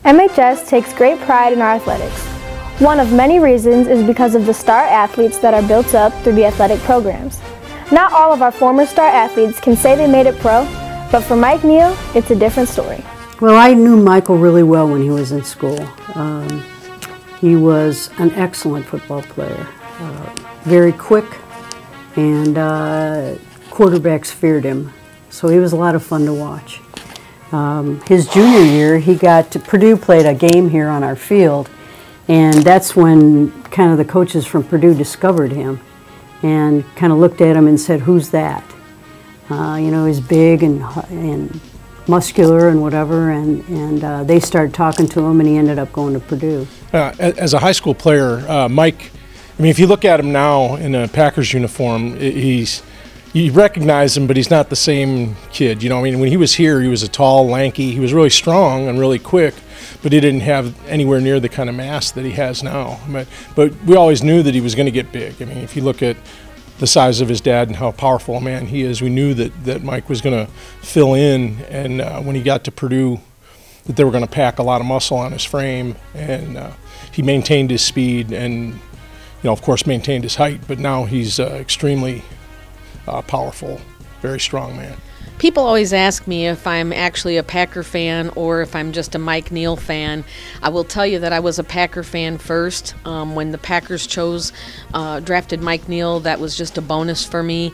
MHS takes great pride in our athletics. One of many reasons is because of the star athletes that are built up through the athletic programs. Not all of our former star athletes can say they made it pro, but for Mike Neal, it's a different story. Well, I knew Michael really well when he was in school. He was an excellent football player, very quick, and quarterbacks feared him, so he was a lot of fun to watch. His junior year, Purdue played a game here on our field, and that's when kind of the coaches from Purdue discovered him and kind of looked at him and said, "Who's that?" You know, he's big and muscular and whatever, and they started talking to him, and he ended up going to Purdue. As a high school player, Mike, I mean, if you look at him now in a Packers uniform, you recognize him, but he's not the same kid. You know, I mean, when he was here, he was a tall, lanky, he was really strong and really quick, but he didn't have anywhere near the kind of mass that he has now. But we always knew that he was going to get big. I mean, if you look at the size of his dad and how powerful a man he is, we knew that Mike was going to fill in, and when he got to Purdue, that they were going to pack a lot of muscle on his frame, and he maintained his speed and, you know, of course, maintained his height, but now he's extremely powerful, very strong man. People always ask me if I'm actually a Packer fan or if I'm just a Mike Neal fan. I will tell you that I was a Packer fan first. When the Packers drafted Mike Neal, that was just a bonus for me.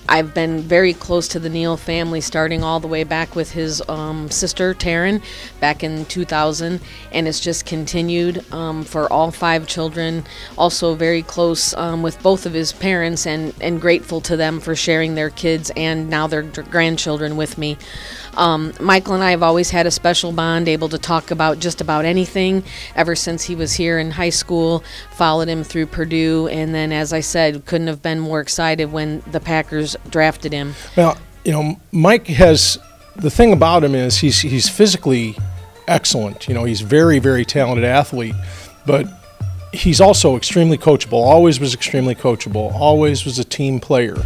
I've been very close to the Neal family, starting all the way back with his sister, Taryn, back in 2000, and it's just continued for all 5 children. Also very close with both of his parents, and grateful to them for sharing their kids and now their grandchildren with me. Michael and I have always had a special bond, able to talk about just about anything ever since he was here in high school, followed him through Purdue, and then, as I said, couldn't have been more excited when the Packers drafted him. Well, you know, Mike has, the thing about him is he's physically excellent. You know, he's very, very talented athlete, but he's also extremely coachable, always was extremely coachable, always was a team player,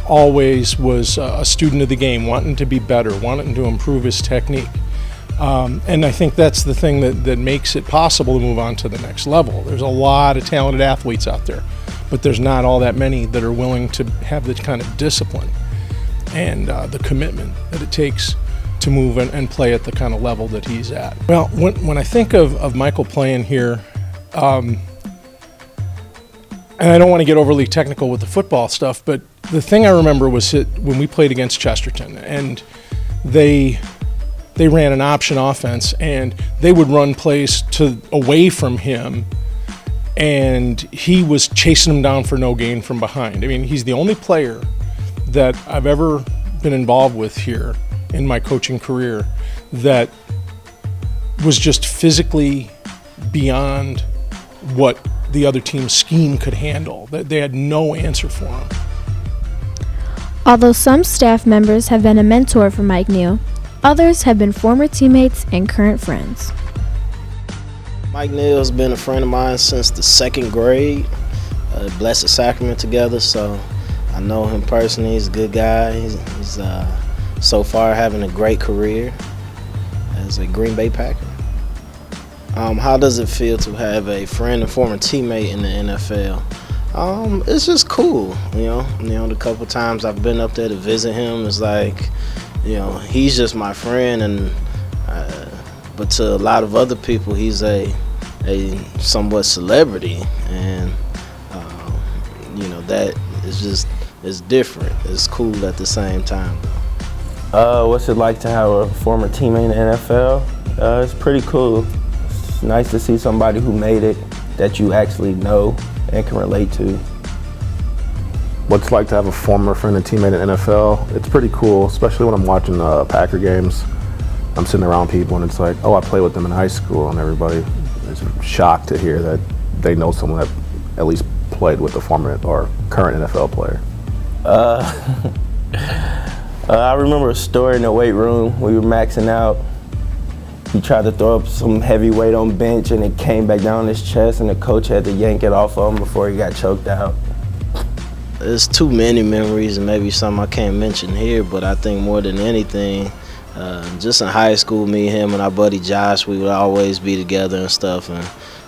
always was a student of the game, wanting to be better, wanting to improve his technique. And I think that's the thing that makes it possible to move on to the next level. There's a lot of talented athletes out there, but there's not all that many that are willing to have the kind of discipline and the commitment that it takes to move and play at the kind of level that he's at. Well, when I think of Michael playing here, and I don't want to get overly technical with the football stuff, but the thing I remember was when we played against Chesterton, and they ran an option offense, and they would run plays away from him, and he was chasing them down for no gain from behind. I mean, he's the only player that I've ever been involved with here in my coaching career that was just physically beyond what the other team's scheme could handle. They had no answer for him. Although some staff members have been a mentor for Mike Neal, others have been former teammates and current friends. Mike Neal has been a friend of mine since the 2nd grade. Blessed Sacrament together, so I know him personally. He's a good guy. He's so far having a great career as a Green Bay Packer. How does it feel to have a friend and former teammate in the NFL? It's just cool, you know. The couple times I've been up there to visit him, it's like, you know, he's just my friend, and but to a lot of other people, he's a somewhat celebrity, and you know, that is just, it's different. It's cool at the same time. What's it like to have a former teammate in the NFL? It's pretty cool. It's nice to see somebody who made it that you actually know and can relate to. What's it like to have a former friend and teammate in the NFL? It's pretty cool, especially when I'm watching Packer games. I'm sitting around people and it's like, oh, I played with them in high school, and everybody is shocked to hear that they know someone that at least played with a former or current NFL player. I remember a story in the weight room. We were maxing out. He tried to throw up some heavy weight on bench, and it came back down his chest, and the coach had to yank it off of him before he got choked out. There's too many memories, and maybe some I can't mention here, but I think more than anything, Just in high school, me, him, and our buddy Josh, we would always be together and stuff, and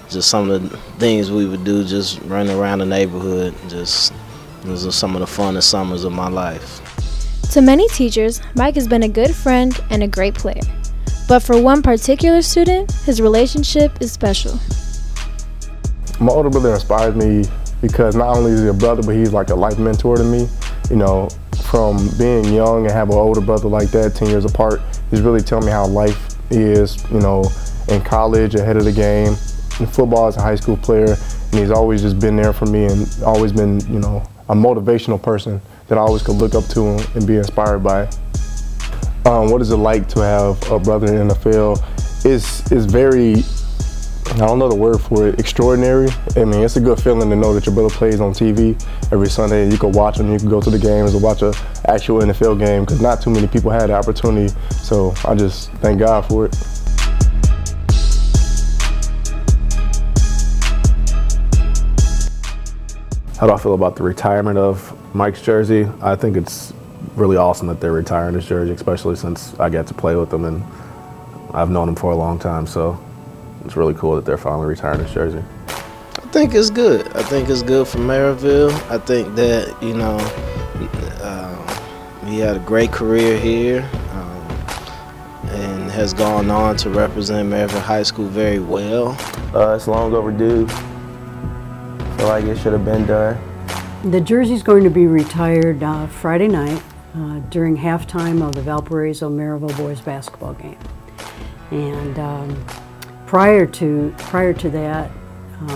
just some of the things we would do, just running around the neighborhood. Just those are some of the funnest summers of my life. To many teachers, Mike has been a good friend and a great player. But for one particular student, his relationship is special. My older brother inspires me because not only is he a brother, but he's like a life mentor to me. You know, from being young and have an older brother like that, 10 years apart, he's really telling me how life is, you know, in college, ahead of the game, in football as a high school player, and he's always just been there for me and always been, you know, a motivational person that I always could look up to and be inspired by. What is it like to have a brother in the NFL? It's very, I don't know the word for it, extraordinary. I mean, it's a good feeling to know that your brother plays on TV every Sunday and you can watch him, you can go to the games and watch an actual NFL game, because not too many people had the opportunity. So I just thank God for it. How do I feel about the retirement of Mike's jersey? I think it's really awesome that they're retiring his jersey, especially since I get to play with them and I've known him for a long time. So it's really cool that they're finally retiring his jersey. I think it's good. I think it's good for Merrillville. I think that, you know, he had a great career here and has gone on to represent Merrillville High School very well. It's long overdue. I feel like it should have been done. The jersey's going to be retired Friday night during halftime of the Valparaiso-Merrillville boys basketball game. And prior to that,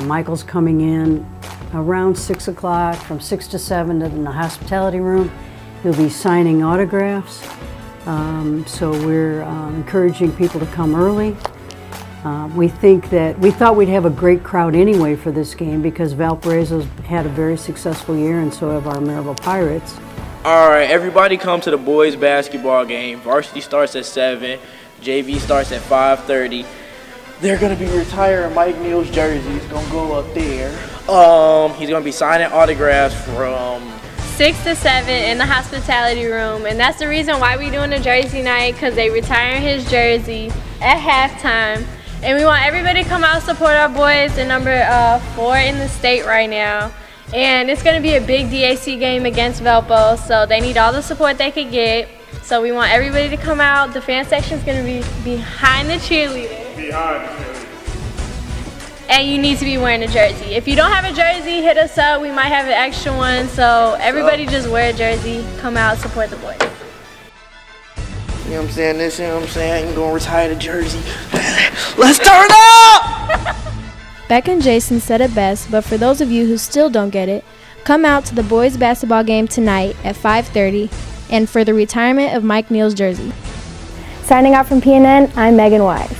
Michael's coming in around 6 o'clock, from 6 to 7 in the hospitality room. He'll be signing autographs. So we're encouraging people to come early. We thought we'd have a great crowd anyway for this game because Valparaiso's had a very successful year, and so have our Merrillville Pirates. All right, everybody come to the boys basketball game. Varsity starts at 7, JV starts at 5:30. They're gonna be retiring Mike Neal's jersey. He's gonna go up there. He's gonna be signing autographs from 6 to 7 in the hospitality room, and that's the reason why we're doing a jersey night, because they retiring his jersey at halftime. And we want everybody to come out and support our boys. They're number 4 in the state right now. And it's going to be a big DAC game against Valpo, so they need all the support they could get. So we want everybody to come out. The fan section is going to be behind the cheerleader. Behind the cheerleader. And you need to be wearing a jersey. If you don't have a jersey, hit us up. We might have an extra one. So everybody just wear a jersey. Come out, support the boys. You know what I'm saying? This, you know what I'm saying? I'm gonna retire the jersey. Let's turn up! Beck and Jason said it best, but for those of you who still don't get it, come out to the boys basketball game tonight at 5:30 and for the retirement of Mike Neal's jersey. Signing out from PNN, I'm Meagan Wise.